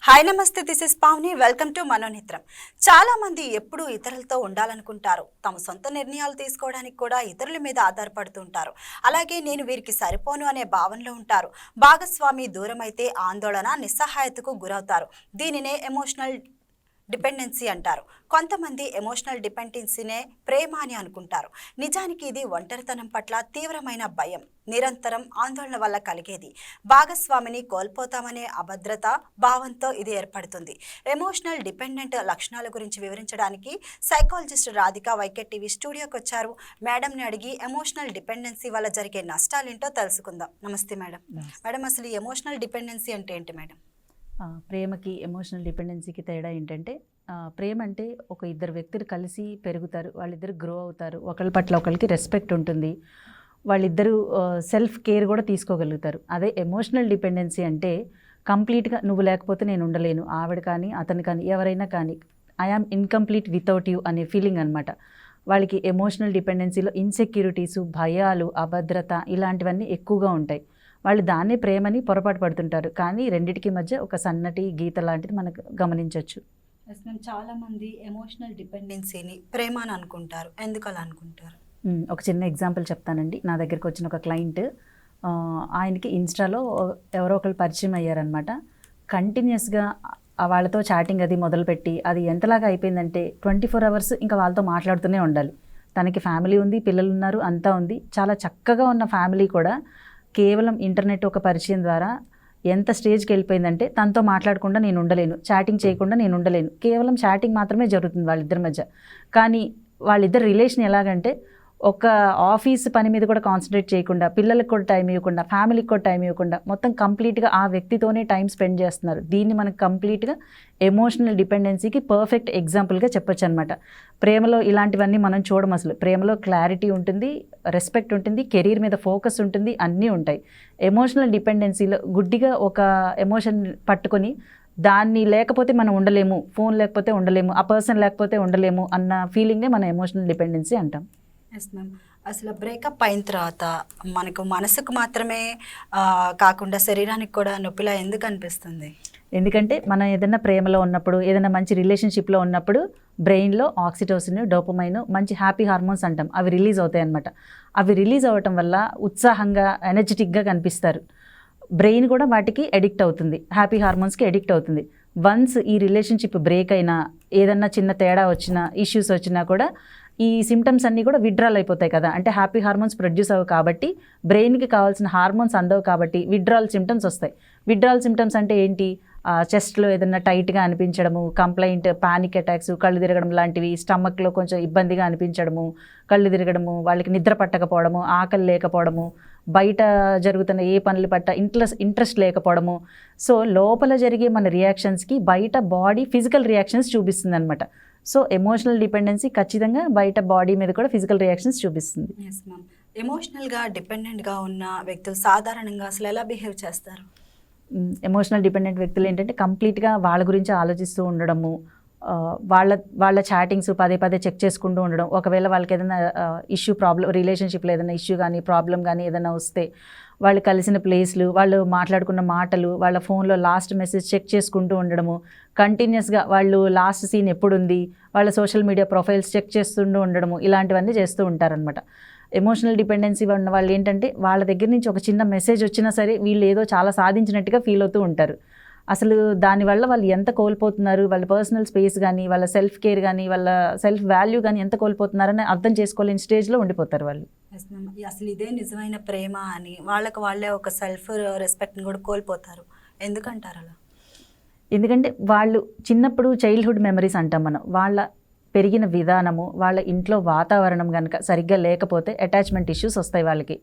Hi నమస్తే, this is Pavani. Welcome to Manonetram. చాలా మంది ఎప్పుడూ ఇతరులతో ఉండాలనుకుంటారు. తమ సొంత నిర్ణయాలు తీసుకోవడానికి కూడా ఇతరుల మీద ఆధారపడుతూ ఉంటారు. అలాగే నేను వీరికి సరిపోను అనే భావనలో ఉంటారు. భాగస్వామి దూరం అయితే ఆందోళన, నిస్సహాయతకు గురవుతారు. దీనినే ఎమోషనల్ డిపెండెన్సీ అంటారు. కొంతమంది ఎమోషనల్ డిపెండెన్సీనే ప్రేమ అని అనుకుంటారు. నిజానికి ఇది ఒంటరితనం పట్ల తీవ్రమైన భయం, నిరంతరం ఆందోళన వల్ల కలిగేది. భాగస్వామిని కోల్పోతామనే అభద్రత భావంతో ఇది ఏర్పడుతుంది. ఎమోషనల్ డిపెండెంట్ లక్షణాల గురించి వివరించడానికి సైకాలజిస్ట్ రాధిక వైకెట్ టీవీ స్టూడియోకి వచ్చారు. మేడంని అడిగి ఎమోషనల్ డిపెండెన్సీ వల్ల జరిగే నష్టాలేంటో తెలుసుకుందాం. నమస్తే మేడం. మేడం, అసలు ఈ ఎమోషనల్ డిపెండెన్సీ అంటే ఏంటి మేడం? ప్రేమకి ఎమోషనల్ డిపెండెన్సీకి తేడా ఏంటంటే, ప్రేమ అంటే ఒక ఇద్దరు వ్యక్తులు కలిసి పెరుగుతారు, వాళ్ళిద్దరు గ్రో అవుతారు, ఒకరి పట్ల ఒకరికి రెస్పెక్ట్ ఉంటుంది, వాళ్ళిద్దరూ సెల్ఫ్ కేర్ కూడా తీసుకోగలుగుతారు. అదే ఎమోషనల్ డిపెండెన్సీ అంటే కంప్లీట్గా నువ్వు లేకపోతే నేను ఉండలేను, ఆవిడ కానీ అతను కానీ ఎవరైనా కానీ ఐఆమ్ ఇన్కంప్లీట్ వితౌట్ యూ అనే ఫీలింగ్ అనమాట. వాళ్ళకి ఎమోషనల్ డిపెండెన్సీలో ఇన్సెక్యూరిటీసు, భయాలు, అభద్రత ఇలాంటివన్నీ ఎక్కువగా ఉంటాయి. వాళ్ళు దాన్నే ప్రేమని పొరపాటు పడుతుంటారు. కానీ రెండిటికి మధ్య ఒక సన్నటి గీత లాంటిది మనకు గమనించవచ్చు. చాలా మంది ఎమోషనల్ డిపెండెన్సీని ప్రేమ అని అనుకుంటారు. ఎందుకు అలా అనుకుంటారు? ఒక చిన్న ఎగ్జాంపుల్ చెప్తానండి. నా దగ్గరికి వచ్చిన ఒక క్లయింట్, ఆయనకి ఇన్స్టాలో ఎవరో ఒకరు పరిచయం అయ్యారనమాట. కంటిన్యూస్గా వాళ్ళతో చాటింగ్ అది మొదలుపెట్టి అది ఎంతలాగా అయిపోయిందంటే 24 hours ఇంకా వాళ్ళతో మాట్లాడుతూనే ఉండాలి. తనకి ఫ్యామిలీ ఉంది, పిల్లలు ఉన్నారు, అంతా ఉంది. చాలా చక్కగా ఉన్న ఫ్యామిలీ కూడా కేవలం ఇంటర్నెట్ ఒక పరిచయం ద్వారా ఎంత స్టేజ్కి వెళ్ళిపోయిందంటే తనతో మాట్లాడకుండా నేను ఉండలేను, చాటింగ్ చేయకుండా నేను ఉండలేను, కేవలం చాటింగ్ మాత్రమే జరుగుతుంది వాళ్ళిద్దరి మధ్య. కానీ వాళ్ళిద్దరు రిలేషన్ ఎలాగంటే ఒక ఆఫీస్ పని మీద కూడా కాన్సన్ట్రేట్ చేయకుండా, పిల్లలకు కూడా టైం ఇవ్వకుండా, ఫ్యామిలీకి కూడా టైం ఇవ్వకుండా మొత్తం కంప్లీట్గా ఆ వ్యక్తితోనే టైం స్పెండ్ చేస్తున్నారు. దీన్ని మనకు కంప్లీట్గా ఎమోషనల్ డిపెండెన్సీకి పర్ఫెక్ట్ ఎగ్జాంపుల్గా చెప్పొచ్చు అనమాట. ప్రేమలో ఇలాంటివన్నీ మనం చూడము. అసలు ప్రేమలో క్లారిటీ ఉంటుంది, రెస్పెక్ట్ ఉంటుంది, కెరీర్ మీద ఫోకస్ ఉంటుంది, అన్నీ ఉంటాయి. ఎమోషనల్ డిపెండెన్సీలో గుడ్డిగా ఒక ఎమోషన్ పట్టుకొని దాన్ని లేకపోతే మనం ఉండలేము, ఫోన్ లేకపోతే ఉండలేము, ఆ పర్సన్ లేకపోతే ఉండలేము అన్న ఫీలింగే మన ఎమోషనల్ డిపెండెన్సీ అంటాం. Yes ma'am. అసలు బ్రేకప్ అయిన తర్వాత మనకు మనసుకు మాత్రమే కాకుండా శరీరానికి కూడా నొప్పిలా ఎందుకు అనిపిస్తుంది? ఎందుకంటే మనం ఏదైనా ప్రేమలో ఉన్నప్పుడు, ఏదైనా మంచి రిలేషన్షిప్లో ఉన్నప్పుడు బ్రెయిన్లో ఆక్సిటోసిన్, డోపమైన్, మంచి హ్యాపీ హార్మోన్స్ అంటాం, అవి రిలీజ్ అవుతాయి అన్నమాట. అవి రిలీజ్ అవ్వటం వల్ల ఉత్సాహంగా, ఎనర్జెటిక్గా కనిపిస్తారు. బ్రెయిన్ కూడా వాటికి ఎడిక్ట్ అవుతుంది, హ్యాపీ హార్మోన్స్కి ఎడిక్ట్ అవుతుంది. వన్స్ ఈ రిలేషన్షిప్ బ్రేక్ అయినా, ఏదన్నా చిన్న తేడా వచ్చినా, ఇష్యూస్ వచ్చినా కూడా ఈ సిమ్టమ్స్ అన్నీ కూడా విత్డ్రాల్ అయిపోతాయి కదా. అంటే హ్యాపీ హార్మోన్స్ ప్రొడ్యూస్ అవ్వవు కాబట్టి, బ్రెయిన్కి కావాల్సిన హార్మోన్స్ అందవు కాబట్టి విత్డ్రాల్ సిమ్టమ్స్ వస్తాయి. విత్డ్రాల్ సిమ్టమ్స్ అంటే ఏంటి? చెస్ట్లో ఏదన్నా టైట్గా అనిపించడము, కంప్లైంట్, పానిక్ అటాక్స్, కళ్ళు తిరగడం లాంటివి, స్టమక్లో కొంచెం ఇబ్బందిగా అనిపించడము, కళ్ళు తిరగడము, వాళ్ళకి నిద్ర పట్టకపోవడము, ఆకలి లేకపోవడము, బయట జరుగుతున్న ఏ పనులు పట్ల ఇంట్రెస్ట్ లేకపోవడము. సో లోపల జరిగే మన రియాక్షన్స్కి బయట బాడీ ఫిజికల్ రియాక్షన్స్ చూపిస్తుంది అనమాట. సో ఎమోషనల్ డిపెండెన్సీ ఖచ్చితంగా బయట బాడీ మీద కూడా ఫిజికల్ రియాక్షన్స్ చూపిస్తుంది. Yes ma'am. ఎమోషనల్గా డిపెండెంట్గా ఉన్న వ్యక్తులు సాధారణంగా అసలు ఎలా బిహేవ్ చేస్తారు? ఎమోషనల్ డిపెండెంట్ వ్యక్తులు ఏంటంటే కంప్లీట్గా వాళ్ళ గురించి ఆలోచిస్తూ ఉండడము, వాళ్ళ చాటింగ్స్ పదే పదే చెక్ చేసుకుంటూ ఉండడం. ఒకవేళ వాళ్ళకి ఏదైనా ఇష్యూ, ప్రాబ్లం, రిలేషన్షిప్లో ఏదైనా ఇష్యూ కానీ ప్రాబ్లం కానీ ఏదైనా వస్తే వాళ్ళు కలిసిన ప్లేస్లు, వాళ్ళు మాట్లాడుకున్న మాటలు, వాళ్ళ ఫోన్లో లాస్ట్ మెసేజ్ చెక్ చేసుకుంటూ ఉండడము, కంటిన్యూస్గా వాళ్ళు లాస్ట్ సీన్ ఎప్పుడుంది, వాళ్ళ సోషల్ మీడియా ప్రొఫైల్స్ చెక్ చేస్తుంటూ ఉండడము, ఇలాంటివన్నీ చేస్తూ ఉంటారనమాట. ఎమోషనల్ డిపెండెన్సీ ఉన్న వాళ్ళు ఏంటంటే వాళ్ళ దగ్గర నుంచి ఒక చిన్న మెసేజ్ వచ్చినా సరే వీళ్ళు ఏదో చాలా సాధించినట్టుగా ఫీల్ అవుతూ ఉంటారు. అసలు దానివల్ల వాళ్ళు ఎంత కోల్పోతున్నారు, వాళ్ళ పర్సనల్ స్పేస్ కానీ, వాళ్ళ సెల్ఫ్ కేర్ కానీ, వాళ్ళ సెల్ఫ్ వాల్యూ కానీ ఎంత కోల్పోతున్నారని అర్థం చేసుకోలేని స్టేజ్లో ఉండిపోతారు వాళ్ళు. అసలు ఇదే నిజమైన ప్రేమ అని వాళ్ళకి వాళ్ళే ఒక సెల్ఫ్ రెస్పెక్ట్ని కూడా కోల్పోతారు. ఎందుకంటారు అలా? ఎందుకంటే వాళ్ళు చిన్నప్పుడు చైల్డ్హుడ్ మెమరీస్ అంటాం మనం, వాళ్ళ పెరిగిన విధానము, వాళ్ళ ఇంట్లో వాతావరణం కనుక సరిగ్గా లేకపోతే అటాచ్మెంట్ ఇష్యూస్ వస్తాయి వాళ్ళకి.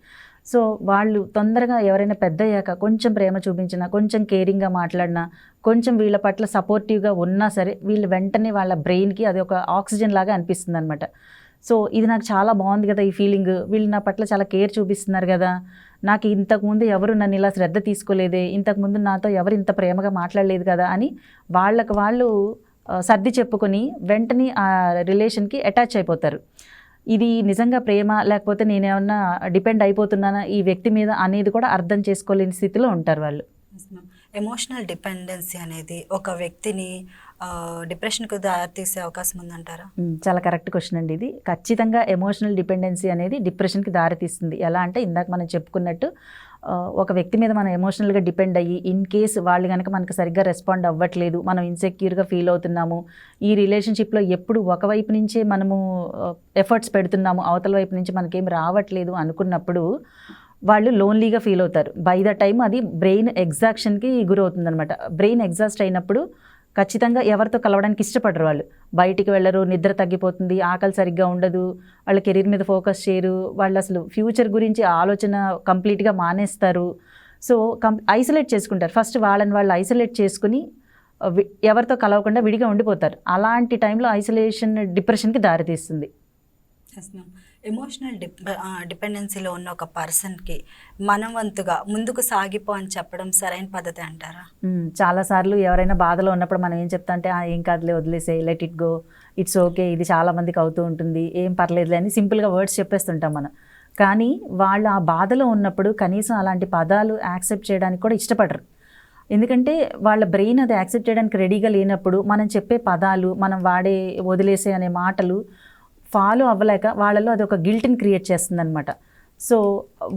సో వాళ్ళు తొందరగా ఎవరైనా పెద్ద అయ్యాక కొంచెం ప్రేమ చూపించినా, కొంచెం కేరింగ్గా మాట్లాడినా, కొంచెం వీళ్ళ పట్ల సపోర్టివ్గా ఉన్నా సరే వీళ్ళు వెంటనే వాళ్ళ బ్రెయిన్కి అది ఒక ఆక్సిజన్ లాగా అనిపిస్తుంది అనమాట. సో ఇది నాకు చాలా బాగుంది కదా ఈ ఫీలింగ్, వీళ్ళు నా పట్ల చాలా కేర్ చూపిస్తున్నారు కదా, నాకు ఇంతకుముందు ఎవరు నన్ను ఇలా శ్రద్ధ తీసుకోలేదే, ఇంతకుముందు నాతో ఎవరు ఇంత ప్రేమగా మాట్లాడలేదు కదా అని వాళ్ళకు వాళ్ళు సర్ది చెప్పుకొని వెంటనే ఆ రిలేషన్కి అటాచ్ అయిపోతారు. ఇది నిజంగా ప్రేమ లేకపోతే నేనేమన్నా డిపెండ్ అయిపోతున్నానా ఈ వ్యక్తి మీద అనేది కూడా అర్థం చేసుకోలేని స్థితిలో ఉంటారు వాళ్ళు. ఎమోషనల్ డిపెండెన్సీ అనేది ఒక వ్యక్తిని డిప్రెషన్కు దారితీసే అవకాశం ఉందంటారా? చాలా కరెక్ట్ క్వశ్చన్ అండి ఇది. ఖచ్చితంగా ఎమోషనల్ డిపెండెన్సీ అనేది డిప్రెషన్కి దారితీస్తుంది. ఎలా అంటే ఇందాక మనం చెప్పుకున్నట్టు ఒక వ్యక్తి మీద మనం ఎమోషనల్గా డిపెండ్ అయ్యి ఇన్ కేస్ వాళ్ళు కనుక మనకు సరిగ్గా రెస్పాండ్ అవ్వట్లేదు, మనం ఇన్సెక్యూర్గా ఫీల్ అవుతున్నాము, ఈ రిలేషన్షిప్లో ఎప్పుడు ఒకవైపు నుంచే మనము ఎఫర్ట్స్ పెడుతున్నాము, అవతల వైపు నుంచి మనకేం రావట్లేదు అనుకున్నప్పుడు వాళ్ళు లోన్లీగా ఫీల్ అవుతారు. బై ద టైం అది బ్రెయిన్ ఎగ్జాక్షన్కి గురవుతుంది అనమాట. బ్రెయిన్ ఎగ్జాస్ట్ అయినప్పుడు ఖచ్చితంగా ఎవరితో కలవడానికి ఇష్టపడరు. వాళ్ళు బయటికి వెళ్ళరు, నిద్ర తగ్గిపోతుంది, ఆకలి సరిగ్గా ఉండదు, వాళ్ళ కెరీర్ మీద ఫోకస్ చేయరు, వాళ్ళు అసలు ఫ్యూచర్ గురించి ఆలోచన కంప్లీట్గా మానేస్తారు. సో ఐసోలేట్ చేసుకుంటారు. ఫస్ట్ వాళ్ళని వాళ్ళు ఐసోలేట్ చేసుకుని ఎవరితో కలవకుండా విడిగా ఉండిపోతారు. అలాంటి టైంలో ఐసోలేషన్ డిప్రెషన్కి దారితీస్తుంది. ఎమోషనల్ డిపెండెన్సీలో ఉన్న ఒక పర్సన్కి మనం వంతుగా ముందుకు సాగిపో అని చెప్పడం సరైన పద్ధతి అంటారా? చాలాసార్లు ఎవరైనా బాధలో ఉన్నప్పుడు మనం ఏం చెప్తా అంటే ఏం కాదులే, వదిలేసే, let it go, it's okay, ఇది చాలా మందికి అవుతూ ఉంటుంది, ఏం పర్లేదులే అని సింపుల్గా వర్డ్స్ చెప్పేస్తుంటాం మనం. కానీ వాళ్ళు ఆ బాధలో ఉన్నప్పుడు కనీసం అలాంటి పదాలు యాక్సెప్ట్ చేయడానికి కూడా ఇష్టపడరు. ఎందుకంటే వాళ్ళ బ్రెయిన్ అది యాక్సెప్ట్ చేయడానికి రెడీగా లేనప్పుడు మనం చెప్పే పదాలు, మనం వాడే వదిలేసే అనే మాటలు ఫాలో అవ్వలేక వాళ్ళలో అది ఒక గిల్ట్ని క్రియేట్ చేస్తుంది అనమాట. సో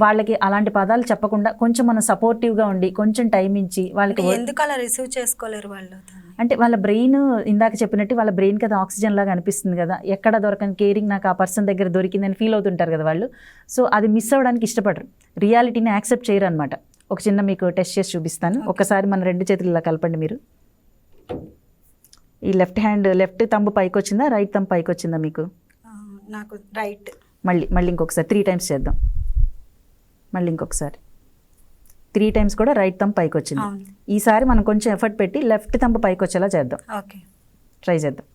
వాళ్ళకి అలాంటి పదాలు చెప్పకుండా కొంచెం మనం సపోర్టివ్గా ఉండి కొంచెం టైం ఇచ్చి వాళ్ళకి ఎందుకు అలా రిసీవ్ చేసుకోలేరు వాళ్ళు? అంటే వాళ్ళ బ్రెయిన్ ఇందాక చెప్పినట్టు వాళ్ళ బ్రెయిన్కి అది ఆక్సిజన్ లాగా అనిపిస్తుంది కదా, ఎక్కడ దొరకని కేరింగ్ నాకు ఆ పర్సన్ దగ్గర దొరికిందని ఫీల్ అవుతుంటారు కదా వాళ్ళు. సో అది మిస్ అవ్వడానికి ఇష్టపడరు, రియాలిటీని యాక్సెప్ట్ చేయరు అనమాట. ఒక చిన్న మీకు టెస్ట్ చేసి చూపిస్తాను. ఒకసారి మన రెండు చేతులు ఇలా కలపండి. మీరు ఈ లెఫ్ట్ థంబ్ పైకి వచ్చిందా, రైట్ థంబ్ పైకి వచ్చిందా మీకు? నాకు రైట్. మళ్ళీ ఇంకొకసారి 3 times చేద్దాం. మళ్ళీ ఇంకొకసారి 3 times కూడా రైట్ థంబ్ పైకి వచ్చింది. ఈసారి మనం కొంచెం ఎఫర్ట్ పెట్టి లెఫ్ట్ థంబ్ పైకి వచ్చేలా చేద్దాం. ఓకే, ట్రై చేద్దాం.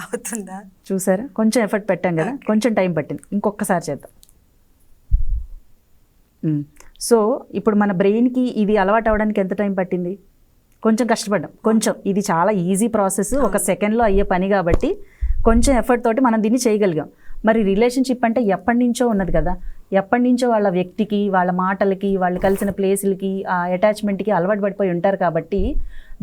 అవుతుందా? చూసారా, కొంచెం ఎఫర్ట్ పెట్టాం కదా, కొంచెం టైం పట్టింది. ఇంకొకసారి చేద్దాం. సో ఇప్పుడు మన బ్రెయిన్కి ఇది అలవాటు అవ్వడానికి ఎంత టైం పట్టింది? కొంచెం కష్టపడ్డాం. కొంచెం, ఇది చాలా ఈజీ ప్రాసెస్, ఒక సెకండ్లో అయ్యే పని కాబట్టి కొంచెం ఎఫర్ట్ తోటి మనం దీన్ని చేయగలిగాం. మరి రిలేషన్షిప్ అంటే ఎప్పటి నుంచో ఉన్నది కదా, ఎప్పటి నుంచో వాళ్ళ వ్యక్తికి, వాళ్ళ మాటలకి, వాళ్ళు కలిసిన ప్లేసులకి, ఆ అటాచ్మెంట్కి అలవాటు పడిపోయి ఉంటారు. కాబట్టి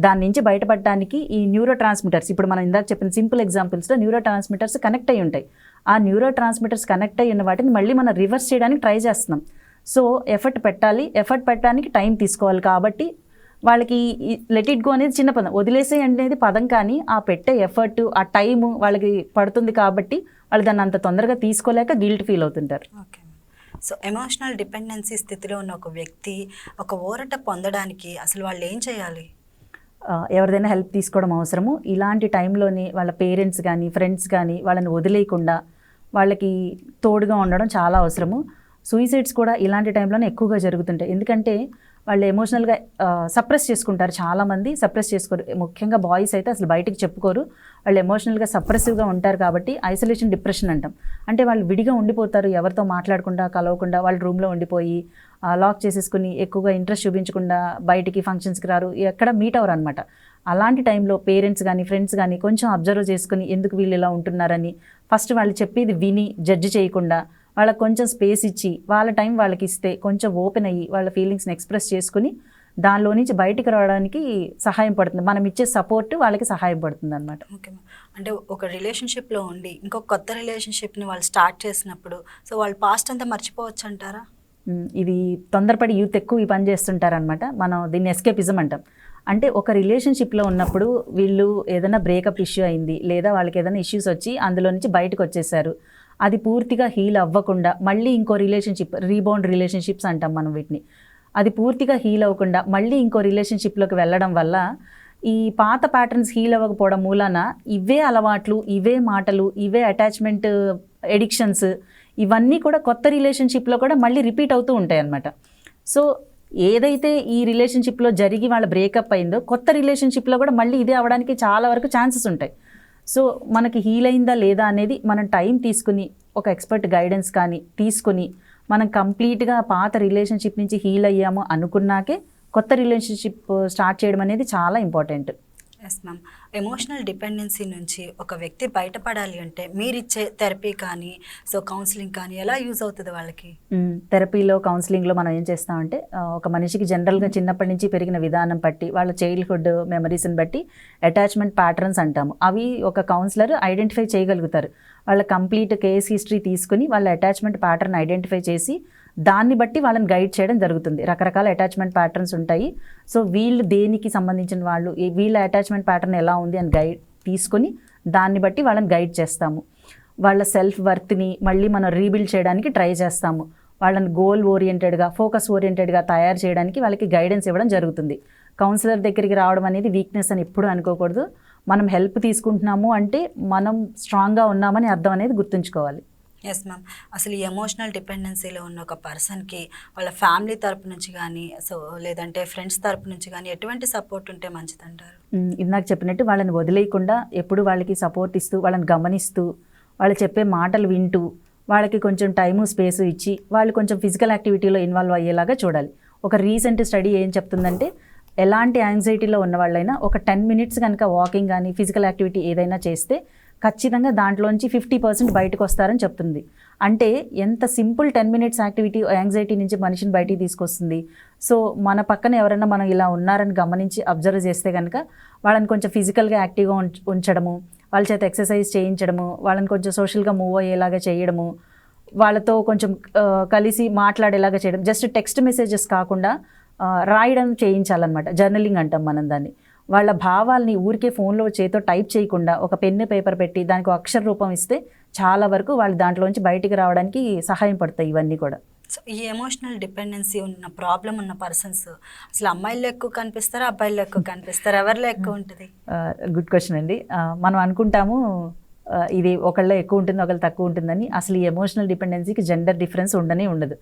దాని నుంచి బయటపడడానికి ఈ న్యూరో ట్రాన్స్మిటర్స్, ఇప్పుడు మనం ఇందాక చెప్పిన సింపుల్ ఎగ్జాంపుల్స్లో న్యూరో ట్రాన్స్మిటర్స్ కనెక్ట్ అయ్యి ఉంటాయి. ఆ న్యూరో ట్రాన్స్మిటర్స్ కనెక్ట్ అయ్యి ఉన్న వాటిని మళ్ళీ మనం రివర్స్ చేయడానికి ట్రై చేస్తున్నాం. సో ఎఫర్ట్ పెట్టాలి, ఎఫర్ట్ పెట్టడానికి టైం తీసుకోవాలి. కాబట్టి వాళ్ళకి లెట్ ఇట్ గో అనేది చిన్న పదం, వదిలేసే అనేది పదం, కానీ ఆ పెట్టే ఎఫర్ట్, ఆ టైము వాళ్ళకి పడుతుంది కాబట్టి వాళ్ళు దాన్ని అంత తొందరగా తీసుకోలేక గిల్ట్ ఫీల్ అవుతుంటారు. ఓకే. సో ఎమోషనల్ డిపెండెన్సీ స్థితిలో ఉన్న ఒక వ్యక్తి ఒక ఊరట పొందడానికి అసలు వాళ్ళు ఏం చేయాలి? ఎవరిదైనా హెల్ప్ తీసుకోవడం అవసరము. ఇలాంటి టైంలోనే వాళ్ళ పేరెంట్స్ కానీ ఫ్రెండ్స్ కానీ వాళ్ళని వదిలేయకుండా వాళ్ళకి తోడుగా ఉండడం చాలా అవసరము. సూసైడ్స్ కూడా ఇలాంటి టైంలోనే ఎక్కువగా జరుగుతుంటాయి. ఎందుకంటే వాళ్ళు ఎమోషనల్గా సప్రెస్ చేసుకుంటారు. చాలామంది సప్రెస్ చేసుకోరు, ముఖ్యంగా బాయ్స్ అయితే అసలు బయటికి చెప్పుకోరు. వాళ్ళు ఎమోషనల్గా సప్రెసివ్గా ఉంటారు కాబట్టి ఐసోలేషన్ డిప్రెషన్ అంటాం. అంటే వాళ్ళు విడిగా ఉండిపోతారు, ఎవరితో మాట్లాడకుండా కలవకుండా వాళ్ళ రూమ్లో ఉండిపోయి లాక్ చేసేసుకుని ఎక్కువగా ఇంట్రెస్ట్ చూపించకుండా బయటికి ఫంక్షన్స్కి రారు, ఎక్కడ మీట్ అవ్వరు అనమాట. అలాంటి టైంలో పేరెంట్స్ కానీ ఫ్రెండ్స్ కానీ కొంచెం అబ్జర్వ్ చేసుకుని ఎందుకు వీళ్ళు ఇలా ఉంటున్నారని ఫస్ట్ వాళ్ళు చెప్పేది విని జడ్జి చేయకుండా వాళ్ళకి కొంచెం స్పేస్ ఇచ్చి వాళ్ళ టైం వాళ్ళకి ఇస్తే కొంచెం ఓపెన్ అయ్యి వాళ్ళ ఫీలింగ్స్ని ఎక్స్ప్రెస్ చేసుకుని దానిలో నుంచి బయటికి రావడానికి సహాయం పడుతుంది. మనం ఇచ్చే సపోర్ట్ వాళ్ళకి సహాయపడుతుంది అనమాట. ఓకే. అంటే ఒక రిలేషన్షిప్లో ఉండి ఇంకొక కొత్త రిలేషన్షిప్ని వాళ్ళు స్టార్ట్ చేసినప్పుడు సో వాళ్ళు పాస్ట్ అంతా మర్చిపోవచ్చు అంటారా? ఇది తొందరపడి యూత్ ఎక్కువ ఈ పని చేస్తుంటారనమాట. మనం దీన్ని ఎస్కేపిజం అంటాం. అంటే ఒక రిలేషన్షిప్లో ఉన్నప్పుడు వీళ్ళు ఏదైనా బ్రేకప్ ఇష్యూ అయింది, లేదా వాళ్ళకి ఏదైనా ఇష్యూస్ వచ్చి అందులో నుంచి బయటకు వచ్చేసారు, అది పూర్తిగా హీల్ అవ్వకుండా మళ్ళీ ఇంకో రిలేషన్షిప్, రీబౌండ్ రిలేషన్షిప్స్ అంటాం మనం వీటిని, అది పూర్తిగా హీల్ అవ్వకుండా మళ్ళీ ఇంకో రిలేషన్షిప్లోకి వెళ్ళడం వల్ల ఈ పాత ప్యాటర్న్స్ హీల్ అవ్వకపోవడం మూలాన ఇవే అలవాట్లు, ఇవే మాటలు, ఇవే అటాచ్మెంట్ ఎడిక్షన్స్ ఇవన్నీ కూడా కొత్త రిలేషన్షిప్లో కూడా మళ్ళీ రిపీట్ అవుతూ ఉంటాయి అన్నమాట. సో ఏదైతే ఈ రిలేషన్షిప్లో జరిగి వాళ్ళ బ్రేకప్ అయిందో కొత్త రిలేషన్షిప్లో కూడా మళ్ళీ ఇదే అవ్వడానికి చాలా వరకు ఛాన్సెస్ ఉంటాయి. సో మనకి హీల్ అయిందా లేదా అనేది మనం టైం తీసుకుని ఒక ఎక్స్పర్ట్ గైడెన్స్ కానీ తీసుకుని మనం కంప్లీట్గా పాత రిలేషన్షిప్ నుంచి హీల్ అయ్యాము అనుకున్నాకే కొత్త రిలేషన్షిప్ స్టార్ట్ చేయడం అనేది చాలా important. Yes ma'am. Emotional dependency నుంచి ఒక వ్యక్తి బయటపడాలి అంటే మీరిచ్చే థెరపీ కానీ, సో కౌన్సిలింగ్ కానీ ఎలా యూజ్ అవుతుంది వాళ్ళకి? థెరపీలో, కౌన్సిలింగ్లో మనం ఏం చేస్తామంటే ఒక మనిషికి జనరల్గా చిన్నప్పటి నుంచి పెరిగిన విధానం బట్టి, వాళ్ళ చైల్డ్హుడ్ మెమరీస్ని బట్టి అటాచ్మెంట్ ప్యాటర్న్స్ అంటాము. అవి ఒక కౌన్సిలర్ ఐడెంటిఫై చేయగలుగుతారు. వాళ్ళ కంప్లీట్ కేస్ హిస్టరీ తీసుకుని వాళ్ళ అటాచ్మెంట్ ప్యాటర్న్ ఐడెంటిఫై చేసి దాన్ని బట్టి వాళ్ళని గైడ్ చేయడం జరుగుతుంది. రకరకాల అటాచ్మెంట్ ప్యాటర్న్స్ ఉంటాయి. సో వీళ్ళు దేనికి సంబంధించిన వాళ్ళు, వీళ్ళ అటాచ్మెంట్ ప్యాటర్న్ ఎలా ఉంది అని గైడ్ తీసుకొని దాన్ని బట్టి వాళ్ళని గైడ్ చేస్తాము. వాళ్ళ సెల్ఫ్ వర్త్ని మళ్ళీ మనం రీబిల్డ్ చేయడానికి ట్రై చేస్తాము. వాళ్ళని గోల్ ఓరియంటెడ్గా, ఫోకస్ ఓరియంటెడ్గా తయారు చేయడానికి వాళ్ళకి గైడెన్స్ ఇవ్వడం జరుగుతుంది. కౌన్సిలర్ దగ్గరికి రావడం అనేది వీక్నెస్ అని ఎప్పుడూ అనుకోకూడదు. మనం హెల్ప్ తీసుకుంటున్నాము అంటే మనం స్ట్రాంగ్గా ఉన్నామని అర్థం అనేది గుర్తుంచుకోవాలి. Yes ma'am. అసలు ఈ ఎమోషనల్ డిపెండెన్సీలో ఉన్న ఒక పర్సన్కి వాళ్ళ ఫ్యామిలీ తరపు నుంచి కానీ, సో లేదంటే ఫ్రెండ్స్ తరపు నుంచి కానీ ఎటువంటి సపోర్ట్ ఉంటే మంచిదంటారు? ఇందాక చెప్పినట్టు వాళ్ళని వదిలేయకుండా ఎప్పుడు వాళ్ళకి సపోర్ట్ ఇస్తూ, వాళ్ళని గమనిస్తూ, వాళ్ళు చెప్పే మాటలు వింటూ, వాళ్ళకి కొంచెం టైము స్పేసు ఇచ్చి, వాళ్ళు కొంచెం ఫిజికల్ యాక్టివిటీలో ఇన్వాల్వ్ అయ్యేలాగా చూడాలి. ఒక రీసెంట్ స్టడీ ఏం చెప్తుందంటే, ఎలాంటి యాంగ్జైటీలో ఉన్న వాళ్ళైనా ఒక 10 minutes కనుక వాకింగ్ కానీ ఫిజికల్ యాక్టివిటీ ఏదైనా చేస్తే ఖచ్చితంగా దాంట్లోంచి 50% బయటకు వస్తారని చెప్తుంది. అంటే ఎంత సింపుల్ 10 minutes యాక్టివిటీ యాంగ్జైటీ నుంచి మనిషిని బయటికి తీసుకొస్తుంది. సో మన పక్కన ఎవరైనా మనం ఇలా ఉన్నారని గమనించి అబ్జర్వ్ చేస్తే కనుక వాళ్ళని కొంచెం ఫిజికల్గా యాక్టివ్గా ఉంచడము, వాళ్ళ చేత ఎక్సర్సైజ్ చేయించడము, వాళ్ళని కొంచెం సోషల్గా మూవ్ అయ్యేలాగా చేయడము, వాళ్ళతో కొంచెం కలిసి మాట్లాడేలాగా చేయడం, జస్ట్ టెక్స్ట్ మెసేజెస్ కాకుండా రాయడం చేయించాలన్నమాట. జర్నలింగ్ అంటాం మనం దాన్ని. వాళ్ళ భావాల్ని ఊరికే ఫోన్లో చేతో టైప్ చేయకుండా ఒక పెన్ను పేపర్ పెట్టి దానికి అక్షర రూపం ఇస్తే చాలా వరకు వాళ్ళు దాంట్లోంచి బయటికి రావడానికి సహాయం పడతాయి ఇవన్నీ కూడా. సో ఈ ఎమోషనల్ డిపెండెన్సీ ఉన్న ప్రాబ్లం ఉన్న పర్సన్స్ అసలు అమ్మాయిల్లో ఎక్కువ కనిపిస్తారా, అబ్బాయిల్లో ఎక్కువ కనిపిస్తారా, ఎవరిలో ఎక్కువ ఉంటుంది? గుడ్ క్వశ్చన్ అండి. మనం అనుకుంటాము ఇది ఒకళ్ళ ఎక్కువ ఉంటుంది, ఒకళ్ళు తక్కువ ఉంటుందని. అసలు ఈ ఎమోషనల్ డిపెండెన్సీకి జెండర్ డిఫరెన్స్ ఉండదు.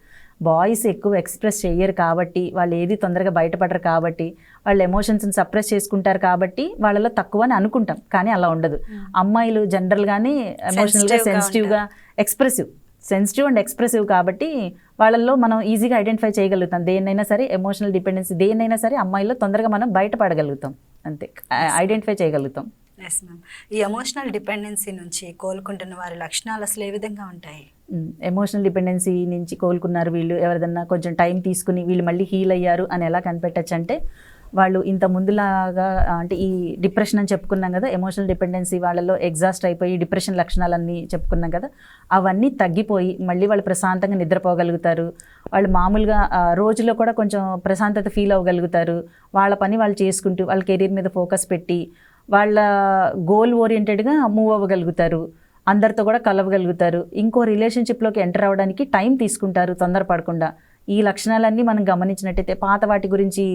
బాయ్స్ ఎక్కువ ఎక్స్ప్రెస్ చేయరు కాబట్టి, వాళ్ళు ఏది తొందరగా బయటపడరు కాబట్టి, వాళ్ళ ఎమోషన్స్ని సప్రెస్ చేసుకుంటారు కాబట్టి వాళ్ళలో తక్కువ అని అనుకుంటాం. కానీ అలా ఉండదు. అమ్మాయిలు జనరల్గానే ఎమోషనల్గా, సెన్సిటివ్గా, సెన్సిటివ్ అండ్ ఎక్స్ప్రెసివ్ కాబట్టి వాళ్ళల్లో మనం ఈజీగా ఐడెంటిఫై చేయగలుగుతాం. దేన్నైనా సరే, ఎమోషనల్ డిపెండెన్సీ దేన్నైనా సరే అమ్మాయిల్లో తొందరగా మనం బయటపడగలుగుతాం, అంతే, ఐడెంటిఫై చేయగలుగుతాం. Yes ma'am. ఈ ఎమోషనల్ డిపెండెన్సీ నుంచి కోలుకుంటున్న వారి లక్షణాలు అసలు ఏ విధంగా ఉంటాయి? ఎమోషనల్ డిపెండెన్సీ నుంచి కోలుకున్నారు వీళ్ళు, ఎవరిదన్నా కొంచెం టైం తీసుకుని వీళ్ళు మళ్ళీ హీల్ అయ్యారు అని ఎలా కనిపెట్టచ్చు అంటే, వాళ్ళు ఇంత ముందులాగా అంటే ఈ డిప్రెషన్ అని చెప్పుకున్నాం కదా, ఎమోషనల్ డిపెండెన్సీ వాళ్ళలో ఎగ్జాస్ట్ అయిపోయి డిప్రెషన్ లక్షణాలన్నీ చెప్పుకున్నాం కదా, అవన్నీ తగ్గిపోయి మళ్ళీ వాళ్ళు ప్రశాంతంగా నిద్రపోగలుగుతారు. వాళ్ళు మామూలుగా రోజులో కూడా కొంచెం ప్రశాంతత ఫీల్ అవ్వగలుగుతారు. వాళ్ళ పని వాళ్ళు చేసుకుంటూ వాళ్ళ కెరీర్ మీద ఫోకస్ పెట్టి వాళ్ళ గోల్ ఓరియంటెడ్గా మూవ్ అవ్వగలుగుతారు. అందరితో కూడా కలవగలుగుతారు. ఇంకో రిలేషన్షిప్లోకి ఎంటర్ అవ్వడానికి టైం తీసుకుంటారు తొందరపడకుండా. ఈ లక్షణాలన్నీ మనం గమనించినట్టయితే పాత వాటి గురించి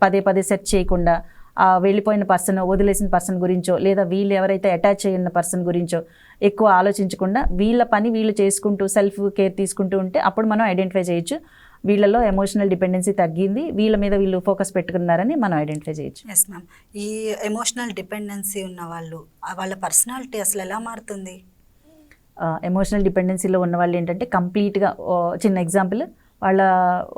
పదే పదే సెర్చ్ చేయకుండా వెళ్ళిపోయిన పర్సన్, వదిలేసిన పర్సన్ గురించో, లేదా వీళ్ళు ఎవరైతే అటాచ్ అయిన పర్సన్ గురించో ఎక్కువ ఆలోచించకుండా వీళ్ళ పని వీళ్ళు చేసుకుంటూ సెల్ఫ్ కేర్ తీసుకుంటూ ఉంటే అప్పుడు మనం ఐడెంటిఫై చేయొచ్చు వీళ్ళలో ఎమోషనల్ డిపెండెన్సీ తగ్గింది, వీళ్ళ మీద వీళ్ళు ఫోకస్ పెట్టుకున్నారని మనం ఐడెంటిఫై చేయొచ్చు. Yes ma'am. ఈ ఎమోషనల్ డిపెండెన్సీ ఉన్న వాళ్ళు వాళ్ళ పర్సనాలిటీ అసలు ఎలా మారుతుంది? ఎమోషనల్ డిపెండెన్సీలో ఉన్న వాళ్ళు ఏంటంటే కంప్లీట్గా, చిన్న ఎగ్జాంపుల్, వాళ్ళ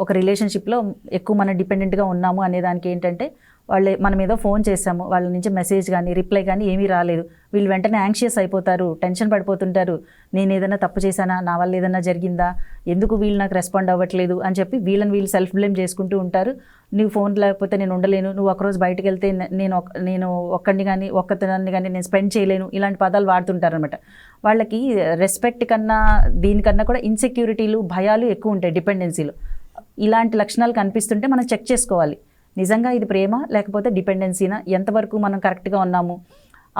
ఒక రిలేషన్షిప్లో ఎక్కువ మనం డిపెండెంట్గా ఉన్నాము అనేదానికి ఏంటంటే, వాళ్ళు మనం ఏదో ఫోన్ చేసాము, వాళ్ళ నుంచి మెసేజ్ కానీ రిప్లై కానీ ఏమీ రాలేదు, వీళ్ళు వెంటనే యాంగ్షియస్ అయిపోతారు, టెన్షన్ పడిపోతుంటారు. నేను ఏదైనా తప్పు చేశానా, నా వల్ల ఏదైనా జరిగిందా, ఎందుకు వీళ్ళు నాకు రెస్పాండ్ అవ్వట్లేదు అని చెప్పి వీళ్ళు సెల్ఫ్ బ్లేమ్ చేసుకుంటూ ఉంటారు. నువ్వు ఫోన్ లేకపోతే నేను ఉండలేను, నువ్వు ఒకరోజు బయటకు వెళ్తే నేను ఒక్కదాన్ని కానీ నేను స్పెండ్ చేయలేను, ఇలాంటి పదాలు వాడుతుంటారు అనమాట. వాళ్ళకి రెస్పెక్ట్ కన్నా దీనికన్నా కూడా ఇన్సెక్యూరిటీలు, భయాలు ఎక్కువ ఉంటాయి డిపెండెన్సీలో. ఇలాంటి లక్షణాలు కనిపిస్తుంటే మనం చెక్ చేసుకోవాలి, నిజంగా ఇది ప్రేమ లేకపోతే డిపెండెన్సీనా, ఎంతవరకు మనం కరెక్ట్గా ఉన్నాము,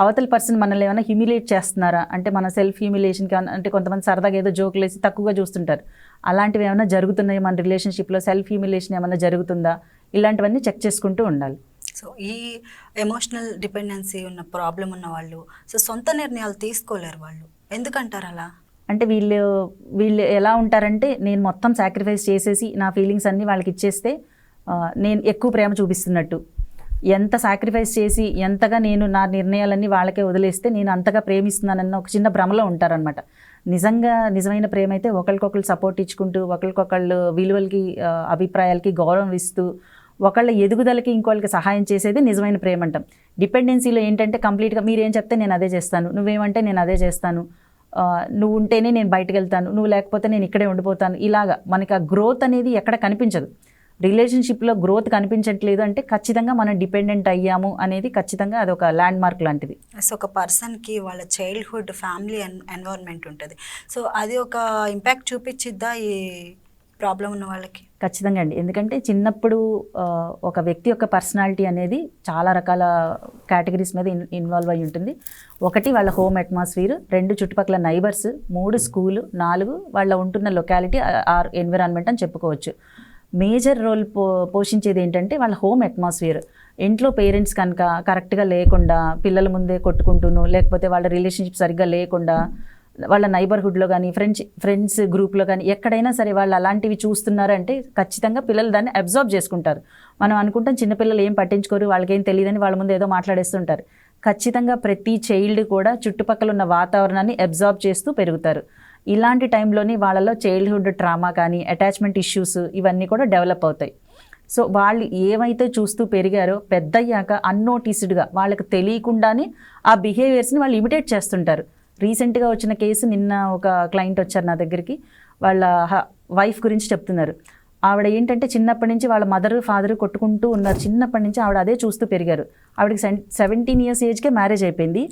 అవతల పర్సన్ మనల్ని ఏమైనా హ్యూమిలేట్ చేస్తున్నారా, అంటే మన సెల్ఫ్ హ్యూమిలేషన్కి, అంటే కొంతమంది సరదాగా ఏదో జోకులు వేసి తక్కువగా చూస్తుంటారు, అలాంటివి ఏమైనా జరుగుతున్నాయి మన రిలేషన్షిప్లో, సెల్ఫ్ హ్యూమిలేషన్ ఏమైనా జరుగుతుందా, ఇలాంటివన్నీ చెక్ చేసుకుంటూ ఉండాలి. సో ఈ ఎమోషనల్ డిపెండెన్సీ ఉన్న ప్రాబ్లం ఉన్న వాళ్ళు సో సొంత నిర్ణయాలు తీసుకోలేరు. వాళ్ళు ఎందుకంటారు అలా? అంటే వీళ్ళు ఎలా ఉంటారంటే, నేను మొత్తం సాక్రిఫైస్ చేసేసి నా ఫీలింగ్స్ అన్నీ వాళ్ళకి ఇచ్చేస్తే నేను ఎక్కువ ప్రేమ చూపిస్తున్నట్టు, ఎంత సాక్రిఫైస్ చేసి ఎంతగా నేను నా నిర్ణయాలన్నీ వాళ్ళకే వదిలేస్తే నేను అంతగా ప్రేమిస్తున్నానన్న ఒక చిన్న భ్రమలో ఉంటారనమాట. నిజమైన ప్రేమ అయితే ఒకరికొకరు సపోర్ట్ ఇచ్చుకుంటూ, ఒకరికొకళ్ళు విలువలకి, అభిప్రాయాలకి గౌరవం ఇస్తూ, ఒకళ్ళ ఎదుగుదలకి ఇంకోళ్ళకి సహాయం చేసేది నిజమైన ప్రేమ అంటాం. డిపెండెన్సీలో ఏంటంటే కంప్లీట్గా మీరేం చెప్తే నేను అదే చేస్తాను, నువ్వేమంటే నేను అదే చేస్తాను, నువ్వు ఉంటేనే నేను బయటకు వెళ్తాను, నువ్వు లేకపోతే నేను ఇక్కడే ఉండిపోతాను, ఇలాగా మనకి ఆ గ్రోత్ అనేది ఎక్కడ కనిపించదు. రిలేషన్షిప్లో గ్రోత్ కనిపించట్లేదు అంటే ఖచ్చితంగా మనం డిపెండెంట్ అయ్యాము అనేది ఖచ్చితంగా అది ఒక ల్యాండ్ మార్క్ లాంటిది. సో ఒక పర్సన్కి వాళ్ళ చైల్డ్హుడ్ ఫ్యామిలీ ఎన్వైర్న్మెంట్ ఉంటుంది. సో అది ఒక ఇంపాక్ట్ చూపించిద్దా ఈ ప్రాబ్లం ఉన్న వాళ్ళకి? ఖచ్చితంగా అండి. ఎందుకంటే చిన్నప్పుడు ఒక వ్యక్తి యొక్క పర్సనాలిటీ అనేది చాలా రకాల కేటగిరీస్ మీద ఇన్వాల్వ్ అయి ఉంటుంది. ఒకటి వాళ్ళ హోమ్ అట్మాస్ఫియర్, 2 చుట్టుపక్కల నైబర్స్, 3 స్కూలు, 4 వాళ్ళ ఉంటున్న లొకాలిటీ ఆర్ ఎన్విరాన్మెంట్ అని చెప్పుకోవచ్చు. మేజర్ రోల్ పోషించేది ఏంటంటే వాళ్ళ హోమ్ అట్మాస్ఫియర్. ఇంట్లో పేరెంట్స్ కనుక కరెక్ట్గా లేకుండా, పిల్లల ముందే కొట్టుకుంటూను, లేకపోతే వాళ్ళ రిలేషన్షిప్ సరిగ్గా లేకుండా, వాళ్ళ నైబర్హుడ్లో కానీ ఫ్రెండ్స్ గ్రూప్లో కానీ ఎక్కడైనా సరే వాళ్ళు అలాంటివి చూస్తున్నారంటే ఖచ్చితంగా పిల్లలు దాన్ని అబ్జర్వ్ చేసుకుంటారు. మనం అనుకుంటాం చిన్నపిల్లలు ఏం పట్టించుకోరు, వాళ్ళకేం తెలియదని వాళ్ళ ముందు ఏదో మాట్లాడేస్తుంటారు. ఖచ్చితంగా ప్రతి చైల్డ్ కూడా చుట్టుపక్కల ఉన్న వాతావరణాన్ని అబ్జర్వ్ చేస్తూ పెరుగుతారు. ఇలాంటి టైంలోని వాళ్ళలో చైల్డ్హుడ్ ట్రామా కానీ, అటాచ్మెంట్ ఇష్యూస్ ఇవన్నీ కూడా డెవలప్ అవుతాయి. సో వాళ్ళు ఏవైతే చూస్తూ పెరిగారో పెద్దయ్యాక అన్నోటీస్డ్గా వాళ్ళకి తెలియకుండానే ఆ బిహేవియర్స్ని వాళ్ళు ఇమిటేట్ చేస్తుంటారు. రీసెంట్గా వచ్చిన కేసు, నిన్న ఒక క్లయింట్ వచ్చారు నా దగ్గరికి, వాళ్ళ వైఫ్ గురించి చెప్తున్నారు. ఆవిడ ఏంటంటే చిన్నప్పటి నుంచి వాళ్ళ మదర్ ఫాదర్ కొట్టుకుంటూ ఉన్నారు. చిన్నప్పటి నుంచి ఆవిడ అదే చూస్తూ పెరిగారు. ఆవిడకి 17 years ఏజ్కే మ్యారేజ్ అయిపోయింది.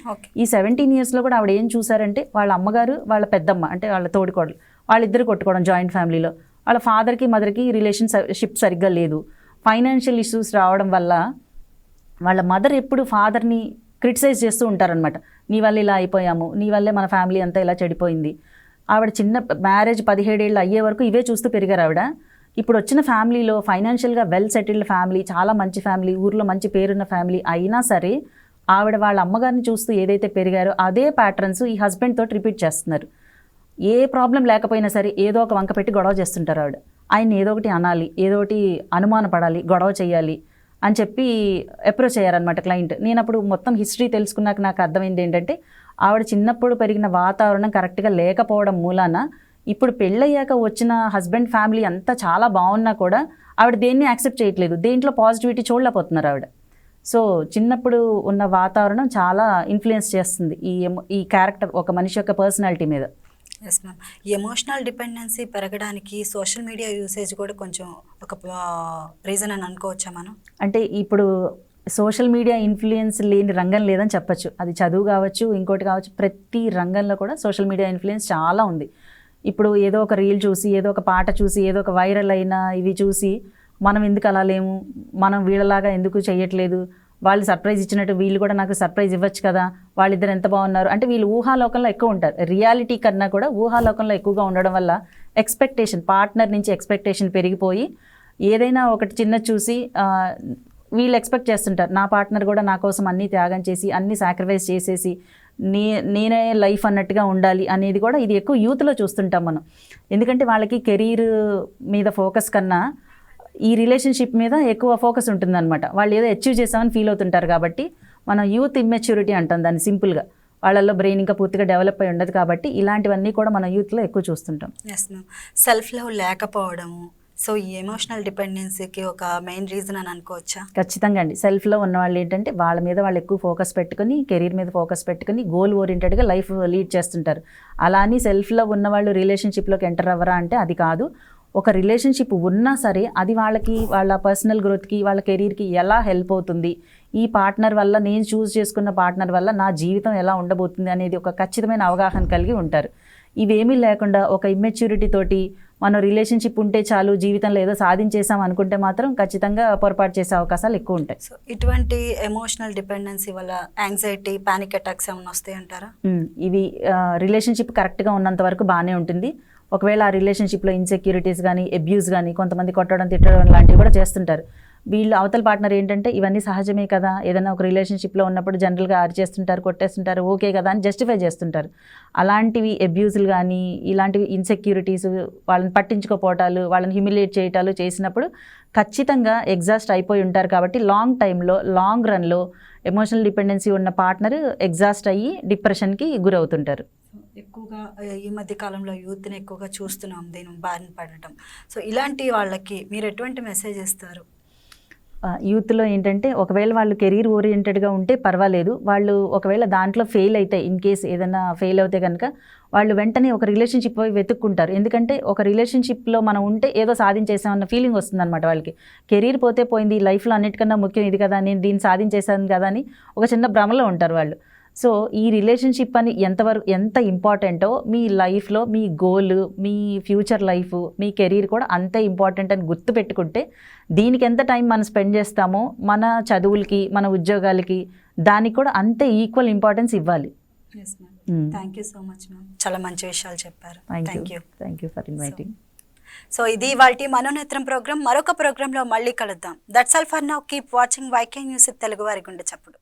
ఈ 17 yearsలో కూడా ఆవిడ ఏం చూసారంటే వాళ్ళ అమ్మగారు, వాళ్ళ పెద్దమ్మ అంటే వాళ్ళ తోడికోడలు, వాళ్ళిద్దరు కొట్టుకోవడం జాయింట్ ఫ్యామిలీలో. వాళ్ళ ఫాదర్కి మదర్కి రిలేషన్షిప్ సరిగ్గా లేదు. ఫైనాన్షియల్ ఇష్యూస్ రావడం వల్ల వాళ్ళ మదర్ ఎప్పుడు ఫాదర్ని క్రిటిసైజ్ చేస్తూ ఉంటారనమాట. నీ వల్ల ఇలా అయిపోయాము, నీ వల్లే మన ఫ్యామిలీ అంతా ఇలా చెడిపోయింది. ఆవిడ చిన్న మ్యారేజ్ 17 ఏళ్ళు అయ్యే వరకు ఇవే చూస్తూ పెరిగారు ఆవిడ. ఇప్పుడు వచ్చిన ఫ్యామిలీలో ఫైనాన్షియల్గా వెల్ సెటిల్డ్ ఫ్యామిలీ, చాలా మంచి ఫ్యామిలీ, ఊర్లో మంచి పేరున్న ఫ్యామిలీ అయినా సరే ఆవిడ వాళ్ళ అమ్మగారిని చూస్తూ ఏదైతే పెరిగారో అదే ప్యాటర్న్స్ ఈ హస్బెండ్ తోటి రిపీట్ చేస్తున్నారు. ఏ ప్రాబ్లం లేకపోయినా సరే ఏదో ఒక వంక పెట్టి గొడవ చేస్తుంటారు ఆవిడ. ఆయన ఏదో ఒకటి అనాలి, ఏదో ఒకటి అనుమానపడాలి, గొడవ చేయాలి అని చెప్పి అప్రోచ్ అయ్యారనమాట క్లయింట్. నేను అప్పుడు మొత్తం హిస్టరీ తెలుసుకున్నాక నాకు అర్థమైంది ఏంటంటే ఆవిడ చిన్నప్పుడు పెరిగిన వాతావరణం కరెక్ట్గా లేకపోవడం మూలాన ఇప్పుడు పెళ్ళయ్యాక వచ్చిన హస్బెండ్ ఫ్యామిలీ అంతా చాలా బాగున్నా కూడా ఆవిడ దేన్ని యాక్సెప్ట్ చేయట్లేదు, దేంట్లో పాజిటివిటీ చూడలేకపోతున్నారు ఆవిడ. సో చిన్నప్పుడు ఉన్న వాతావరణం చాలా ఇన్ఫ్లుయెన్స్ చేస్తుంది ఈ క్యారెక్టర్, ఒక మనిషి యొక్క పర్సనాలిటీ మీద. Yes ma'am. ఎమోషనల్ డిపెండెన్సీ పెరగడానికి సోషల్ మీడియా యూసేజ్ కూడా కొంచెం ఒక రీజన్ అని అనుకోవచ్చా మనం? అంటే ఇప్పుడు సోషల్ మీడియా ఇన్ఫ్లుయెన్స్ లేని రంగం లేదని చెప్పచ్చు. అది చదువు కావచ్చు, ఇంకోటి కావచ్చు, ప్రతి రంగంలో కూడా సోషల్ మీడియా ఇన్ఫ్లుయెన్స్ చాలా ఉంది. ఇప్పుడు ఏదో ఒక రీల్ చూసి, ఏదో ఒక పాట చూసి, ఏదో ఒక వైరల్ అయిన ఇవి చూసి మనం ఎందుకు అలా లేము, మనం వీళ్ళలాగా ఎందుకు చేయట్లేదు, వాళ్ళు సర్ప్రైజ్ ఇచ్చినట్టు వీళ్ళు కూడా నాకు సర్ప్రైజ్ ఇవ్వచ్చు కదా, వాళ్ళిద్దరు ఎంత బాగున్నారు అంటే వీళ్ళు ఊహాలోకంలో ఎక్కువ ఉంటారు. రియాలిటీ కన్నా కూడా ఊహాలోకంలో ఎక్కువగా ఉండడం వల్ల పార్ట్నర్ నుంచి ఎక్స్పెక్టేషన్ పెరిగిపోయి ఏదైనా ఒకటి చిన్న చూసి వీళ్ళు ఎక్స్పెక్ట్ చేస్తుంటారు, నా పార్ట్నర్ కూడా నా కోసం అన్నీ త్యాగం చేసి, అన్నీ సాక్రిఫైస్ చేసేసి నేనే లైఫ్ అన్నట్టుగా ఉండాలి అనేది కూడా ఇది ఎక్కువ యూత్లో చూస్తుంటాం మనం. ఎందుకంటే వాళ్ళకి కెరీర్ మీద ఫోకస్ కన్నా ఈ రిలేషన్షిప్ మీద ఎక్కువ ఫోకస్ ఉంటుందన్నమాట. వాళ్ళు ఏదో అచీవ్ చేసామని ఫీల్ అవుతుంటారు కాబట్టి మనం యూత్ ఇమ్మెచ్యూరిటీ అంటాం దాన్ని సింపుల్గా. వాళ్ళల్లో బ్రెయిన్ ఇంకా పూర్తిగా డెవలప్ అయి ఉండదు కాబట్టి ఇలాంటివన్నీ కూడా మన యూత్లో ఎక్కువ చూస్తుంటాం. Yes ma'am. సెల్ఫ్ లవ్ లేకపోవడము, సో ఈ ఎమోషనల్ డిపెండెన్సీకి ఒక మెయిన్ రీజన్ అని అనుకోవచ్చా? ఖచ్చితంగా అండి. సెల్ఫ్లో ఉన్న వాళ్ళు ఏంటంటే వాళ్ళ మీద వాళ్ళు ఎక్కువ ఫోకస్ పెట్టుకుని, కెరీర్ మీద ఫోకస్ పెట్టుకుని గోల్ ఓరియంటెడ్గా లైఫ్ లీడ్ చేస్తుంటారు. అలా అని సెల్ఫ్లో ఉన్న వాళ్ళు రిలేషన్షిప్లోకి ఎంటర్ అవ్వరా అంటే అది కాదు. ఒక రిలేషన్షిప్ ఉన్నా సరే అది వాళ్ళకి, వాళ్ళ పర్సనల్ గ్రోత్కి, వాళ్ళ కెరీర్కి ఎలా హెల్ప్ అవుతుంది, ఈ పార్ట్నర్ వల్ల, నేను చూస్ చేసుకున్న పార్ట్నర్ వల్ల నా జీవితం ఎలా ఉండబోతుంది అనేది ఒక ఖచ్చితమైన అవగాహన కలిగి ఉంటారు. ఇవేమీ లేకుండా ఒక ఇమ్మెచ్యూరిటీ తోటి మనం రిలేషన్షిప్ ఉంటే చాలు, జీవితంలో ఏదో సాధించేసాం అనుకుంటే మాత్రం ఖచ్చితంగా పొరపాటు చేసే అవకాశాలు ఎక్కువ ఉంటాయి. సో ఇటువంటి ఎమోషనల్ డిపెండెన్సీ వల్ల యాంగ్జైటీ, పానిక్ అటాక్స్ ఏమైనా వస్తాయి అంటారా? ఇవి రిలేషన్షిప్ కరెక్ట్గా ఉన్నంత వరకు బాగానే ఉంటుంది. ఒకవేళ ఆ రిలేషన్షిప్లో ఇన్సెక్యూరిటీస్ కానీ, అబ్యూస్ కానీ, కొంతమంది కొట్టడం, తిట్టడం లాంటివి కూడా చేస్తుంటారు. వీళ్ళు అవతల పార్ట్నర్ ఏంటంటే ఇవన్నీ సహజమే కదా, ఏదైనా ఒక రిలేషన్షిప్లో ఉన్నప్పుడు జనరల్గా అరిచేస్తుంటారు, కొట్టేస్తుంటారు, ఓకే కదా అని జస్టిఫై చేస్తుంటారు. అలాంటివి అబ్యూజులు కానీ, ఇలాంటివి ఇన్సెక్యూరిటీస్, వాళ్ళని పట్టించుకోపోవటాలు, వాళ్ళని హ్యూమిలియేట్ చేయటాలు చేసినప్పుడు ఖచ్చితంగా ఎగ్జాస్ట్ అయిపోయి ఉంటారు. కాబట్టి లాంగ్ టైంలో, లాంగ్ రన్లో ఎమోషనల్ డిపెండెన్సీ ఉన్న పార్ట్నర్ ఎగ్జాస్ట్ అయ్యి డిప్రెషన్కి గురవుతుంటారు. ఎక్కువగా ఈ మధ్య కాలంలో యూత్ని ఎక్కువగా చూస్తున్నాం దీని బారిన పడటం. సో ఇలాంటి వాళ్ళకి మీరు ఎటువంటి మెసేజ్ ఇస్తారు? యూత్లో ఏంటంటే ఒకవేళ వాళ్ళు కెరీర్ ఓరియంటెడ్గా ఉంటే పర్వాలేదు, వాళ్ళు ఒకవేళ దాంట్లో ఫెయిల్ అయితే, ఇన్ కేస్ ఏదైనా ఫెయిల్ అవుతే కనుక వాళ్ళు వెంటనే ఒక రిలేషన్షిప్ వెతుక్కుంటారు. ఎందుకంటే ఒక రిలేషన్షిప్లో మనం ఉంటే ఏదో సాధించేసామన్న ఫీలింగ్ వస్తుందన్నమాట వాళ్ళకి. కెరీర్ పోతే పోయింది, లైఫ్లో అన్నిటికన్నా ముఖ్యం ఇది కదా, నేను దీన్ని సాధించేసాను కదా అని ఒక చిన్న భ్రమలో ఉంటారు వాళ్ళు. సో ఈ రిలేషన్షిప్ అని ఎంత ఇంపార్టెంటో మీ లైఫ్లో మీ గోల్, మీ ఫ్యూచర్ లైఫ్, మీ కెరీర్ కూడా అంతే ఇంపార్టెంట్ అని గుర్తుపెట్టుకుంటే దీనికి ఎంత టైం మనం స్పెండ్ చేస్తామో మన చదువులకి, మన ఉద్యోగాలకి దానికి కూడా అంతే ఈక్వల్ ఇంపార్టెన్స్ ఇవ్వాలి. Thank you so much ma'am, చాలా మంచి విషయాలు చెప్పారు. Thank you for inviting. So ఇది ఇవాల్టి మనోనేత్రం ప్రోగ్రామ్. మరొక ప్రోగ్రాంలో మళ్ళీ కలుద్దాం. That's all for now. Keep watching YK news Telugu వారి గుండె చప్పుడు.